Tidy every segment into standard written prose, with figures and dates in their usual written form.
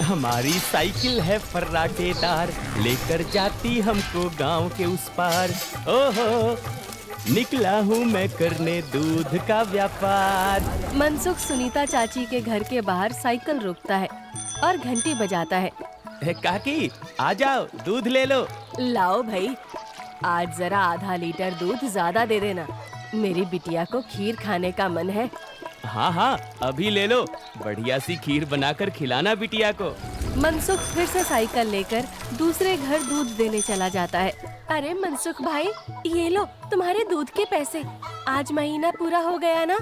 हमारी साइकिल है फर्राटेदार, लेकर जाती हमको गांव के उस पार। ओहो, निकला हूँ मैं करने दूध का व्यापार। मनसुख सुनीता चाची के घर के बाहर साइकिल रोकता है और घंटी बजाता है। काकी, आ जाओ, दूध ले लो। लाओ भाई, आज जरा आधा लीटर दूध ज्यादा दे देना, मेरी बिटिया को खीर खाने का मन है। हाँ हाँ, अभी ले लो, बढ़िया सी खीर बनाकर खिलाना बिटिया को। मनसुख फिर से साइकिल लेकर दूसरे घर दूध देने चला जाता है। अरे मनसुख भाई, ये लो तुम्हारे दूध के पैसे, आज महीना पूरा हो गया ना?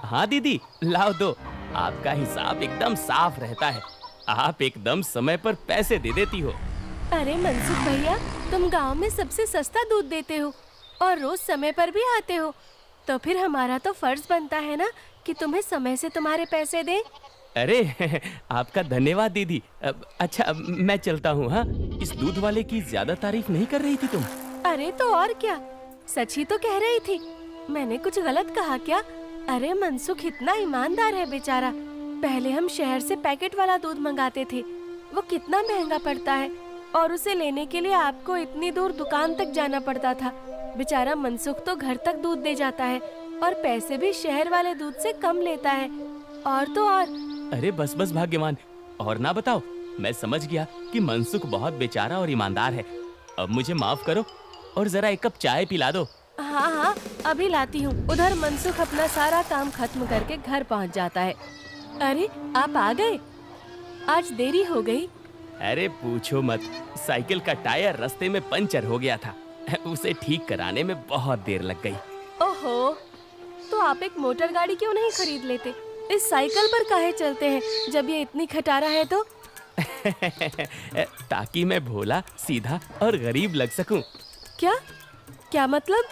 हाँ दीदी, लाओ दो, आपका हिसाब एकदम साफ रहता है, आप एकदम समय पर पैसे दे देती हो। अरे मनसुख भैया, तुम गांव में सबसे सस्ता दूध देते हो और रोज समय पर भी आते हो, तो फिर हमारा तो फर्ज बनता है ना कि तुम्हें समय से तुम्हारे पैसे दें। अरे आपका धन्यवाद दीदी। अच्छा, मैं चलता हूँ। हाँ, इस दूध वाले की ज्यादा तारीफ नहीं कर रही थी तुम? अरे तो और क्या, सच ही तो कह रही थी, मैंने कुछ गलत कहा क्या? अरे मनसुख इतना ईमानदार है बेचारा। पहले हम शहर से पैकेट वाला दूध मंगाते थे, वो कितना महंगा पड़ता है, और उसे लेने के लिए आपको इतनी दूर दुकान तक जाना पड़ता था। बेचारा मनसुख तो घर तक दूध दे जाता है और पैसे भी शहर वाले दूध से कम लेता है। और तो और। अरे बस बस भाग्यवान, और ना बताओ, मैं समझ गया कि मनसुख बहुत बेचारा और ईमानदार है। अब मुझे माफ करो और जरा एक कप चाय पिला दो। हाँ हाँ, अभी लाती हूँ। उधर मनसुख अपना सारा काम खत्म करके घर पहुँच जाता है। अरे आप आ गए, आज देरी हो गई। अरे पूछो मत, साइकिल का टायर रास्ते में पंचर हो गया था, उसे ठीक कराने में बहुत देर लग गई। ओहो, तो आप एक मोटर गाड़ी क्यों नहीं खरीद लेते? इस साइकिल पर काहे चलते हैं जब ये इतनी खटारा है तो? ताकि मैं भोला, सीधा और गरीब लग सकूं। क्या क्या मतलब?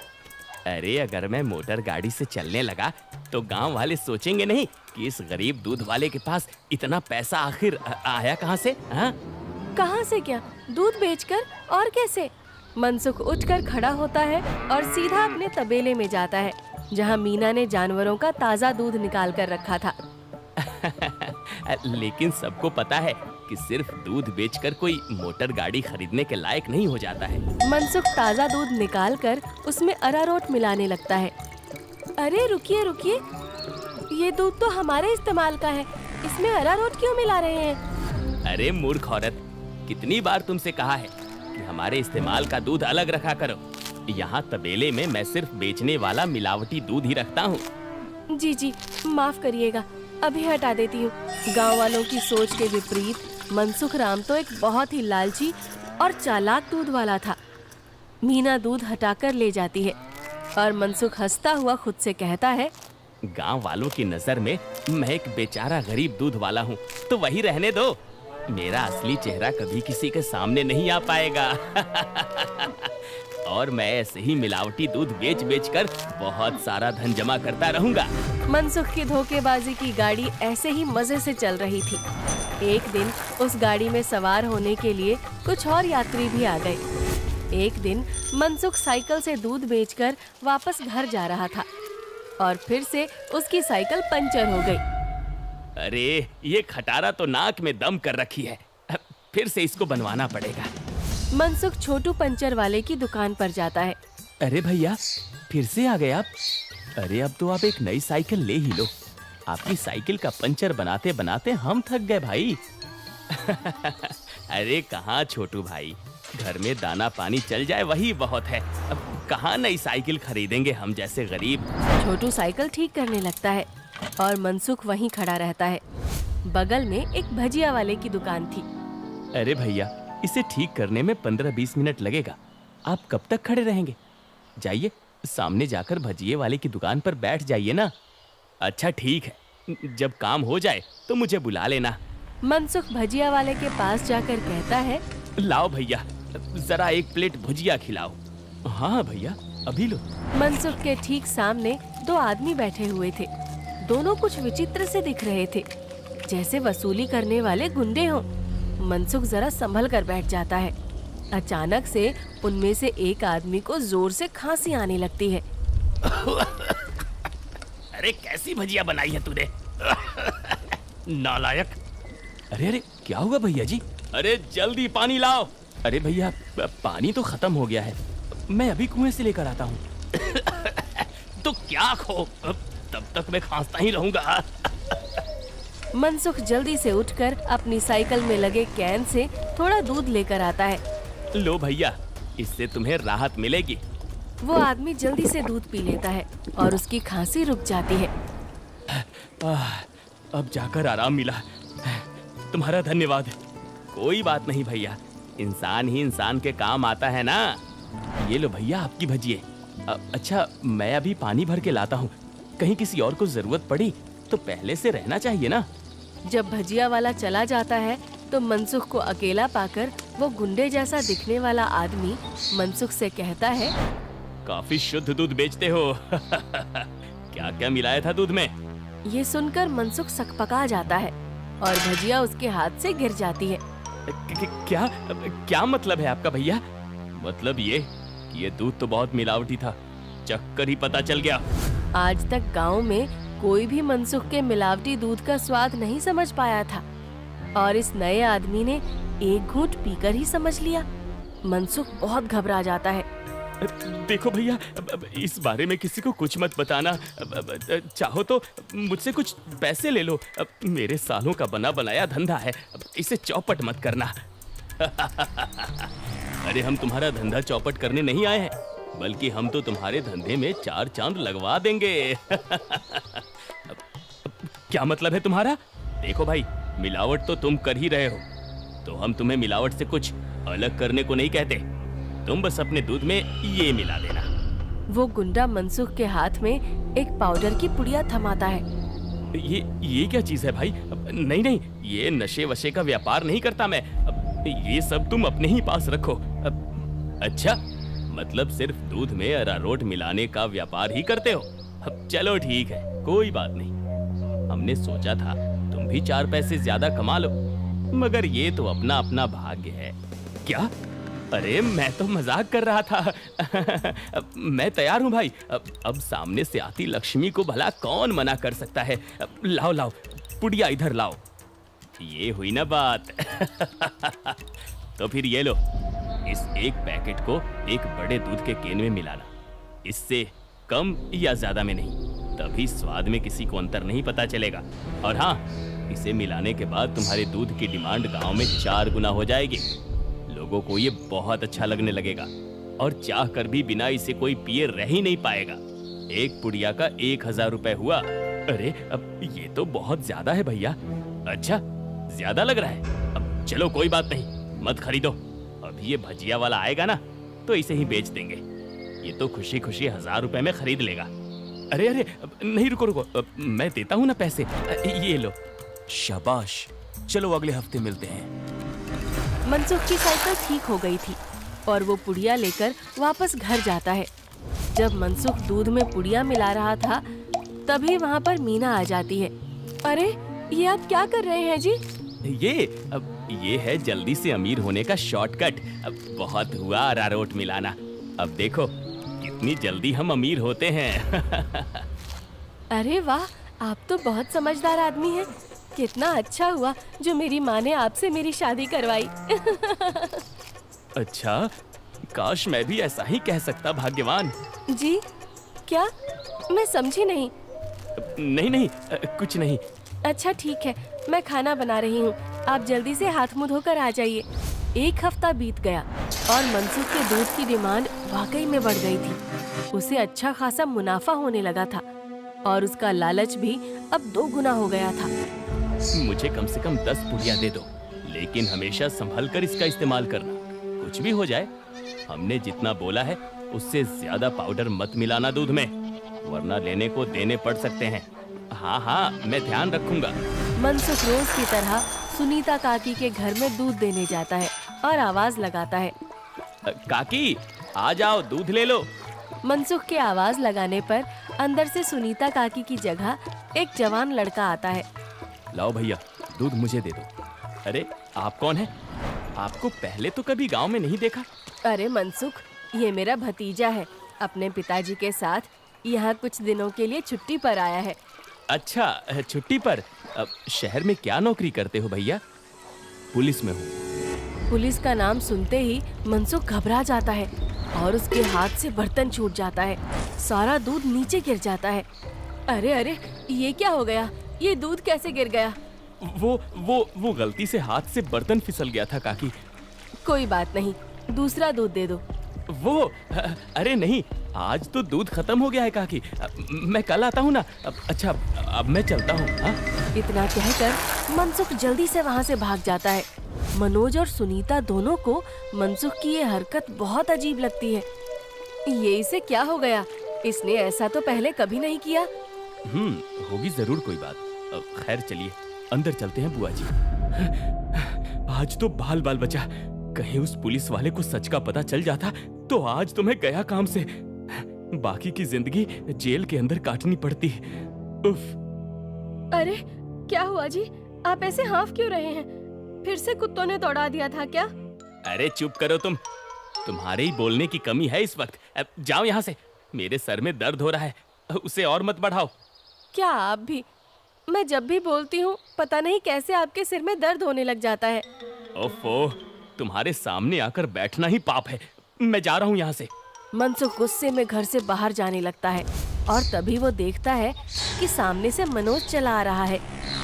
अरे अगर मैं मोटर गाड़ी से चलने लगा तो गांव वाले सोचेंगे नहीं कि इस गरीब दूध वाले के पास इतना पैसा आखिर आया कहां से? हाँ, कहां से क्या? दूध बेचकर? और कैसे? मनसुख उठकर खड़ा होता है और सीधा अपने तबेले में जाता है, जहां मीना ने जानवरों का ताजा दूध निकाल कर रखा था। लेकिन सबको पता है कि सिर्फ दूध बेचकर कोई मोटर गाड़ी खरीदने के लायक नहीं हो जाता है। मनसुख ताजा दूध निकालकर उसमें अरारोट मिलाने लगता है। अरे रुकिए रुकिए, ये दूध तो हमारे इस्तेमाल का है, इसमें अरारोट क्यों मिला रहे हैं? अरे मूर्ख औरत, कितनी बार तुमसे कहा है कि हमारे इस्तेमाल का दूध अलग रखा करो। यहाँ तबेले में मैं सिर्फ बेचने वाला मिलावटी दूध ही रखता हूँ। जी जी, माफ करिएगा, अभी हटा देती हूँ। गांव वालों की सोच के विपरीत मनसुख राम तो एक बहुत ही लालची और चालाक दूध वाला था। मीना दूध हटाकर ले जाती है और मनसुख हंसता हुआ खुद से कहता है, गांव वालों की नजर में मैं एक बेचारा गरीब दूध वाला हूँ, तो वही रहने दो। मेरा असली चेहरा कभी किसी के सामने नहीं आ पाएगा। और मैं ऐसे ही मिलावटी दूध बेच बेच कर बहुत सारा धन जमा करता रहूंगा। मनसुख की धोखेबाजी की गाड़ी ऐसे ही मजे से चल रही थी। एक दिन उस गाड़ी में सवार होने के लिए कुछ और यात्री भी आ गए। एक दिन मनसुख साइकिल से दूध बेचकर वापस घर जा रहा था और फिर से उसकी साइकिल पंचर हो गई। अरे ये खटारा तो नाक में दम कर रखी है, फिर से इसको बनवाना पड़ेगा। मनसुख छोटू पंचर वाले की दुकान पर जाता है। अरे भैया, फिर से आ गए आप? अरे अब तो आप एक नई साइकिल ले ही लो, आपकी साइकिल का पंचर बनाते बनाते हम थक गए भाई। अरे कहाँ छोटू भाई, घर में दाना पानी चल जाए वही बहुत है, अब कहाँ नई साइकिल खरीदेंगे हम जैसे गरीब। छोटू साइकिल ठीक करने लगता है और मनसुख वहीं खड़ा रहता है। बगल में एक भजिया वाले की दुकान थी। अरे भैया, इसे ठीक करने में 15-20 मिनट लगेगा, आप कब तक खड़े रहेंगे? जाइए, सामने जाकर भजिए वाले की दुकान पर बैठ जाइए ना। अच्छा ठीक है, जब काम हो जाए तो मुझे बुला लेना। मनसुख भजिया वाले के पास जाकर कहता है, लाओ भैया, जरा एक प्लेट भुजिया खिलाओ। हाँ भैया, अभी लो। मनसुख के ठीक सामने दो आदमी बैठे हुए थे। दोनों कुछ विचित्र से दिख रहे थे, जैसे वसूली करने वाले गुंडे हों। मनसुख जरा संभल कर बैठ जाता है। अचानक से उनमें से एक आदमी को जोर से खांसी आने लगती है। अरे कैसी भजिया बनाई है तूने? नालायक, अरे अरे क्या हुआ भैया जी? अरे जल्दी पानी लाओ। अरे भैया पानी तो खत्म हो गया है, मैं अभी कुएं से लेकर आता हूँ। तो क्या खो, तब तक मैं खांसता ही रहूंगा। मनसुख जल्दी से उठकर अपनी साइकिल में लगे कैन से थोड़ा दूध लेकर आता है। लो भैया, इससे तुम्हें राहत मिलेगी। वो आदमी जल्दी से दूध पी लेता है और उसकी खांसी रुक जाती है। अब जाकर आराम मिला, तुम्हारा धन्यवाद। कोई बात नहीं भैया, इंसान ही इंसान के काम आता है ना। ये लो भैया आपकी भजिए। अच्छा मैं अभी पानी भर के लाता हूँ, कहीं किसी और को जरूरत पड़ी तो पहले से रहना चाहिए ना। जब भजिया वाला चला जाता है तो मनसुख को अकेला पाकर वो गुंडे जैसा दिखने वाला आदमी मनसुख से कहता है, काफी शुद्ध दूध बेचते हो। क्या क्या मिलाया था दूध में? ये सुनकर मनसुख सकपका जाता है और भजिया उसके हाथ से गिर जाती है। क्या क्या मतलब है आपका भैया? मतलब ये कि ये दूध तो बहुत मिलावटी था, चक्कर ही पता चल गया। आज तक गांव में कोई भी मनसुख के मिलावटी दूध का स्वाद नहीं समझ पाया था और इस नए आदमी ने एक घूंट पीकर ही समझ लिया। मनसुख बहुत घबरा जाता है। देखो भैया, इस बारे में किसी को कुछ मत बताना। चाहो तो मुझसे कुछ पैसे ले लो, मेरे सालों का बना बनाया धंधा है, इसे चौपट मत करना। अरे हम तुम्हारा धंधा चौपट करने नहीं आए हैं, बल्कि हम तो तुम्हारे धंधे में 4 चांद लगवा देंगे। क्या मतलब है तुम्हारा? देखो भाई, मिलावट तो तुम कर ही रहे हो, तो हम तुम्हें मिलावट से कुछ अलग करने को नहीं कहते। तुम बस अपने दूध में ये मिला देना। वो गुंडा मनसुख के हाथ में एक पाउडर की पुड़िया थमाता है। ये क्या चीज है भाई? नहीं नहीं, ये नशे वशे का व्यापार नहीं करता मैं। ये सब तुम अपने ही पास रखो। अच्छा, मतलब सिर्फ दूध में अरारोट मिलाने का व्यापार ही करते हो? चलो ठीक है, कोई बात नहीं। हमने सोचा था तुम भी 4 पैसे ज्यादा कमा लो, मगर ये तो अपना अपना भाग्य है। क्या? अरे मैं तो मजाक कर रहा था। मैं तैयार हूँ भाई। अब सामने से आती लक्ष्मी को भला कौन मना कर सकता है। लाओ लाओ, पुड़िया इधर लाओ। ये हुई ना बात। तो फिर ये लो, इस एक पैकेट को एक बड़े दूध के केन में मिलाना। इससे कम या ज्यादा में नहीं, तभी स्वाद में किसी को अंतर नहीं पता चलेगा। और हाँ, इसे मिलाने के बाद तुम्हारे दूध की डिमांड गांव में 4 गुना हो जाएगी। लोगों को ये बहुत अच्छा लगने लगेगा और चाह कर भी बिना इसे कोई पिए रह ही नहीं पाएगा। एक पुड़िया का 1000 रुपए हुआ। अरे अब ये तो बहुत ज्यादा है भैया। अच्छा, ज्यादा लग रहा है? अब चलो कोई बात नहीं, मत खरीदो। अभी ये भजिया वाला आएगा ना, तो इसे ही बेच देंगे। ये तो खुशी खुशी 1000 रुपए में खरीद लेगा। अरे अरे नहीं, रुको रुको, मैं देता हूँ ना पैसे। ये लो। शाबाश, चलो अगले हफ्ते मिलते हैं। मनसुख की साइकिल ठीक हो गई थी और वो पुड़िया लेकर वापस घर जाता है। जब मनसुख दूध में पुड़िया मिला रहा था, तभी वहाँ पर मीना आ जाती है। अरे ये आप क्या कर रहे हैं जी? ये है जल्दी से अमीर होने का शॉर्टकट। बहुत हुआ अरारोट मिलाना, अब देखो कितनी जल्दी हम अमीर होते हैं। अरे वाह, आप तो बहुत समझदार आदमी हैं। कितना अच्छा हुआ जो मेरी माँ ने आपसे मेरी शादी करवाई। अच्छा, काश मैं भी ऐसा ही कह सकता, भाग्यवान। जी क्या? मैं समझी नहीं। नहीं नहीं, कुछ नहीं। अच्छा ठीक है, मैं खाना बना रही हूँ, आप जल्दी से हाथ मुंह धोकर आ जाइए। 1 हफ्ता बीत गया और मनसुख के दूध की डिमांड वाकई में बढ़ गई थी। उसे अच्छा खासा मुनाफा होने लगा था और उसका लालच भी अब 2 गुना हो गया था। मुझे कम से कम 10 पुड़िया दे दो, लेकिन हमेशा संभल कर इसका इस्तेमाल करना। कुछ भी हो जाए, हमने जितना बोला है उससे ज्यादा पाउडर मत मिलाना दूध में, वरना लेने को देने पड़ सकते हैं। हाँ हाँ, मैं ध्यान रखूंगा। मनसुख रोज की तरह सुनीता काकी के घर में दूध देने जाता है और आवाज लगाता है, काकी आ जाओ, दूध ले लो। मनसुख के आवाज लगाने पर अंदर से सुनीता काकी की जगह एक जवान लड़का आता है। लाओ भैया, दूध मुझे दे दो। अरे आप कौन है? आपको पहले तो कभी गांव में नहीं देखा। अरे मनसुख, ये मेरा भतीजा है, अपने पिताजी के साथ यहाँ कुछ दिनों के लिए छुट्टी पर आया है। अच्छा, छुट्टी पर? शहर में क्या नौकरी करते हो भैया? पुलिस में हूँ। पुलिस का नाम सुनते ही मनसुख घबरा जाता है और उसके हाथ से बर्तन छूट जाता है। सारा दूध नीचे गिर जाता है। अरे अरे, ये क्या हो गया? ये दूध कैसे गिर गया? वो गलती से हाथ से बर्तन फिसल गया था काकी। कोई बात नहीं, दूसरा दूध दे दो। अरे नहीं, आज तो दूध खत्म हो गया है काकी। मैं कल आता हूँ ना। अच्छा, अब मैं चलता हूँ। हाँ? इतना कहकर मनसुख जल्दी से वहाँ से भाग जाता है। मनोज और सुनीता दोनों को मनसुख की ये हरकत बहुत अजीब लगती है। ये इसे क्या हो गया? इसने ऐसा तो पहले कभी नहीं किया। होगी जरूर कोई बात। खैर चलिए अंदर चलते हैं बुआ जी। आज तो बाल बाल बचा। कहीं उस पुलिस वाले को सच का पता चल जाता तो आज तो मैं गया काम से। बाकी की जिंदगी जेल के अंदर काटनी पड़ती। उफ। अरे क्या हुआ जी? आप ऐसे हाफ क्यों रहे हैं? फिर से कुत्तों ने दौड़ा दिया था क्या? अरे चुप करो तुम। तुम्हारे ही बोलने की कमी है इस वक्त। अब जाओ यहाँ से। मेरे सर में दर्द हो रहा है। उसे और मत बढ़ाओ। क्या आप भी? मैं जब भी बोलती हूँ पता नहीं कैसे आपके सिर में दर्द होने लग जाता है। ओफो, तुम्हारे सामने आकर बैठना ही पाप है। मैं जा रहा हूँ यहाँ से। मनसुख गुस्से में घर से बाहर जाने लगता है और तभी वो देखता है कि सामने से मनोज चला आ रहा है।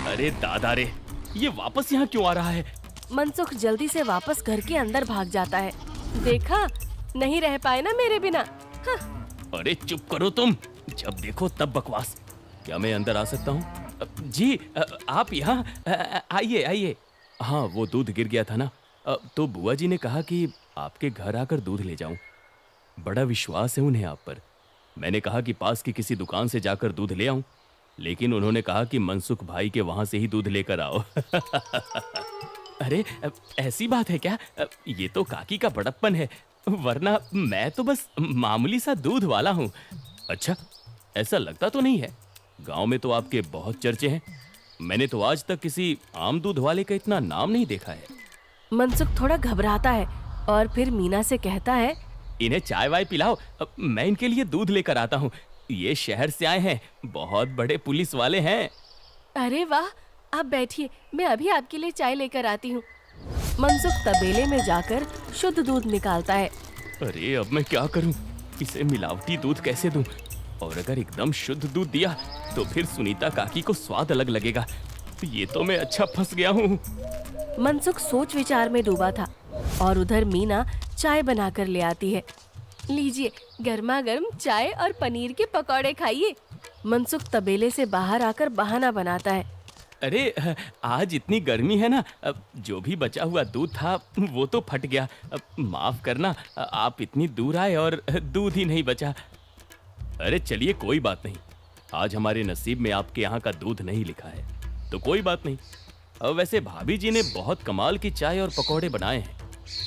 अरे दादा रे, ये वापस यहाँ क्यों आ रहा है? मनसुख जल्दी से वापस घर के अंदर भाग जाता है। देखा, नहीं रह पाए ना मेरे बिना। हाँ। अरे चुप करो तुम। जब देखो तब बकवास। क्या मैं अंदर आ सकता हूँ? जी, आप यहाँ आइए आइए। हाँ, वो दूध गिर गया था ना, तो बुआ जी ने कहा कि आपके घर आकर दूध ले जाऊं। बड़ा विश्वास है उन्हें आप पर। मैंने कहा कि पास की किसी दुकान से जाकर दूध ले आऊं, लेकिन उन्होंने कहा कि मनसुख भाई के वहां से ही दूध लेकर आओ। अरे ऐसी बात है क्या? ये तो काकी का बड़प्पन है, वरना मैं तो बस मामूली सा दूध वाला हूँ। अच्छा, ऐसा लगता तो नहीं है। गांव में तो आपके बहुत चर्चे हैं। मैंने तो आज तक किसी आम दूध वाले का इतना नाम नहीं देखा है। मनसुख थोड़ा घबराता है और फिर मीना से कहता है, इन्हें चाय वाय पिलाओ, मैं इनके लिए दूध लेकर आता हूँ। ये शहर से आए हैं, बहुत बड़े पुलिस वाले हैं। अरे वाह, आप बैठिए, मैं अभी आपके लिए चाय लेकर आती हूँ। मनसुख तबेले में जाकर शुद्ध दूध निकालता है। अरे अब मैं क्या करूँ? इसे मिलावटी दूध कैसे दूँ? और अगर एकदम शुद्ध दूध दिया तो फिर सुनीता काकी को स्वाद अलग लगेगा। ये तो मैं अच्छा फंस गया हूँ। मनसुख सोच विचार में डूबा था और उधर मीना चाय बनाकर ले आती है। लीजिए, गर्मा गर्म चाय और पनीर के पकौड़े खाइए। मनसुख तबेले से बाहर आकर बहाना बनाता है। अरे आज इतनी गर्मी है ना, जो भी बचा हुआ दूध था वो तो फट गया। माफ करना, आप इतनी दूर आए और दूध ही नहीं बचा। अरे चलिए, कोई बात नहीं। आज हमारे नसीब में आपके यहाँ का दूध नहीं लिखा है, तो कोई बात नहीं। वैसे भाभी जी ने बहुत कमाल की चाय और पकौड़े बनाए हैं।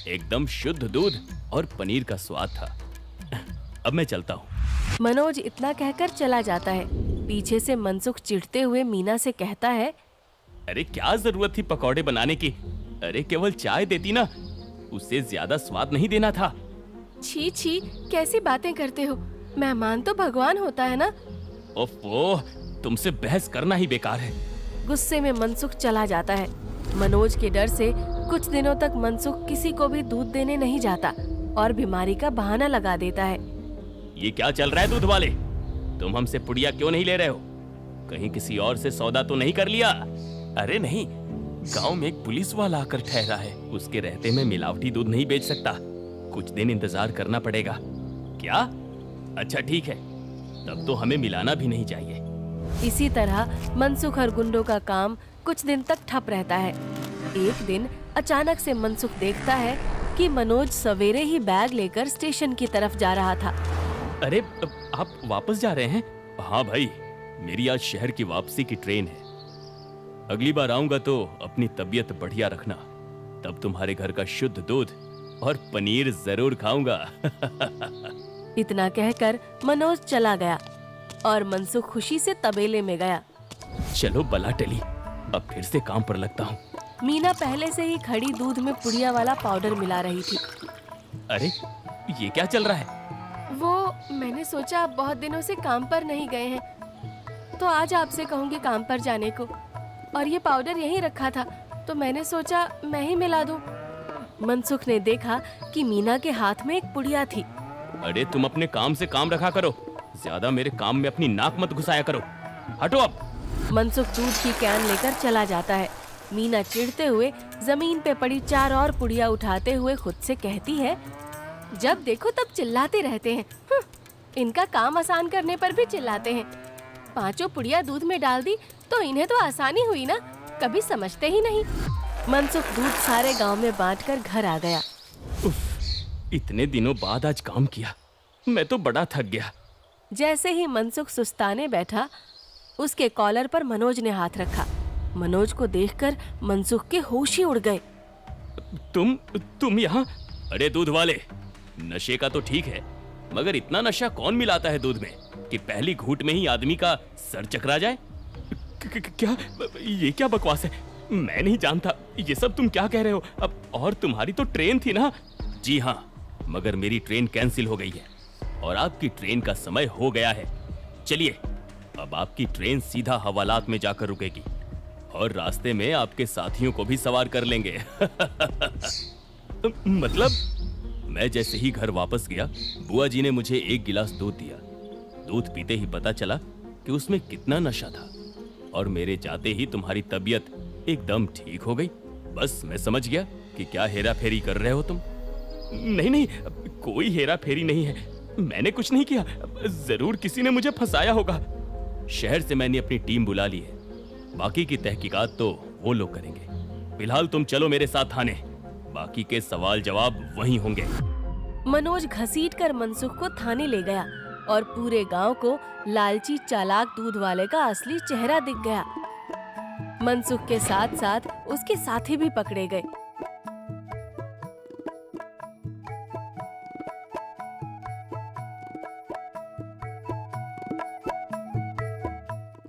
एकदम शुद्ध दूध और पनीर का स्वाद था। अब मैं चलता हूँ। मनोज इतना कहकर चला जाता है। पीछे से मनसुख चिढ़ते हुए मीना से कहता है, अरे क्या जरूरत थी पकौड़े बनाने की? अरे केवल चाय देती ना, उससे ज्यादा स्वाद नहीं देना था। छी छी, कैसी बातें करते हो? मेहमान तो भगवान होता है ना। ओफो, तुमसे बहस करना ही बेकार है। गुस्से में मनसुख चला जाता है। मनोज के डर से कुछ दिनों तक मनसुख किसी को भी दूध देने नहीं जाता और बीमारी का बहाना लगा देता है। ये क्या चल रहा है दूध वाले? तुम हमसे पुड़िया क्यों नहीं ले रहे हो? कहीं किसी और से सौदा तो नहीं कर लिया? अरे नहीं, गांव में एक पुलिस वाला आकर ठहरा है। उसके रहते मैं मिलावटी दूध नहीं बेच सकता। कुछ दिन इंतजार करना पड़ेगा। क्या? अच्छा ठीक है, तब तो हमें मिलाना भी नहीं चाहिए। इसी तरह मनसुख और गुंडों का काम कुछ दिन तक ठप रहता है। एक दिन अचानक से मनसुख देखता है कि मनोज सवेरे ही बैग लेकर स्टेशन की तरफ जा रहा था। अरे आप वापस जा रहे हैं? हाँ भाई, मेरी आज शहर की वापसी की ट्रेन है। अगली बार आऊंगा तो अपनी तबीयत बढ़िया रखना। तब तुम्हारे घर का शुद्ध दूध और पनीर जरूर खाऊंगा। इतना कहकर मनोज चला गया और मनसुख खुशी से तबेले में गया। चलो बला टली, अब फिर से काम पर लगता हूँ। मीना पहले से ही खड़ी दूध में पुड़िया वाला पाउडर मिला रही थी। अरे ये क्या चल रहा है? वो मैंने सोचा आप बहुत दिनों से काम पर नहीं गए हैं, तो आज आपसे कहूँगी काम पर जाने को। और ये पाउडर यहीं रखा था, तो मैंने सोचा मैं ही मिला दूं। मनसुख ने देखा कि मीना के हाथ में एक पुड़िया थी। अरे तुम अपने काम से काम रखा करो, ज्यादा मेरे काम में अपनी नाक मत घुसाया करो। हटो अब। मनसुख दूध की कैन लेकर चला जाता है। मीना चिढ़ते हुए जमीन पे पड़ी 4 और पुड़िया उठाते हुए खुद से कहती है, जब देखो तब चिल्लाते रहते हैं। इनका काम आसान करने पर भी चिल्लाते हैं। 5 पुड़िया दूध में डाल दी तो इन्हें तो आसानी हुई ना, कभी समझते ही नहीं। मनसुख दूध सारे गांव में बांटकर घर आ गया। उफ, इतने दिनों बाद आज काम किया, मैं तो बड़ा थक गया। जैसे ही मनसुख सुस्ताने बैठा, उसके कॉलर पर मनोज ने हाथ रखा। मनोज को देखकर मनसुख के होश ही उड़ गए। तुम यहाँ? अरे दूध वाले, नशे का तो ठीक है, मगर इतना नशा कौन मिलाता है दूध में कि पहली घूंट में ही आदमी का सर चकरा जाए? क्या ये क्या बकवास है? मैं नहीं जानता ये सब तुम क्या कह रहे हो। अब और तुम्हारी तो ट्रेन थी ना? जी हाँ, मगर मेरी ट्रेन कैंसिल हो गई है और आपकी ट्रेन का समय हो गया है। चलिए, अब आपकी ट्रेन सीधा हवालात में जाकर रुकेगी और रास्ते में आपके साथियों को भी सवार कर लेंगे। मतलब? मैं जैसे ही घर वापस गया, बुआ जी ने मुझे 1 गिलास दूध दिया। दूध पीते ही पता चला कि उसमें कितना नशा था और मेरे जाते ही तुम्हारी तबीयत एकदम ठीक हो गई। बस मैं समझ गया कि क्या हेरा फेरी कर रहे हो तुम। नहीं, कोई हेरा फेरी नहीं है, मैंने कुछ नहीं किया। जरूर किसी ने मुझे फंसाया होगा। शहर से मैंने अपनी टीम बुला ली है, बाकी की तहकीकात तो वो लोग करेंगे। फिलहाल तुम चलो मेरे साथ थाने, बाकी के सवाल जवाब वहीं होंगे। मनोज घसीटकर मनसुख को थाने ले गया और पूरे गांव को लालची चालाक दूध वाले का असली चेहरा दिख गया। मनसुख के साथ साथ उसके साथी भी पकड़े गए।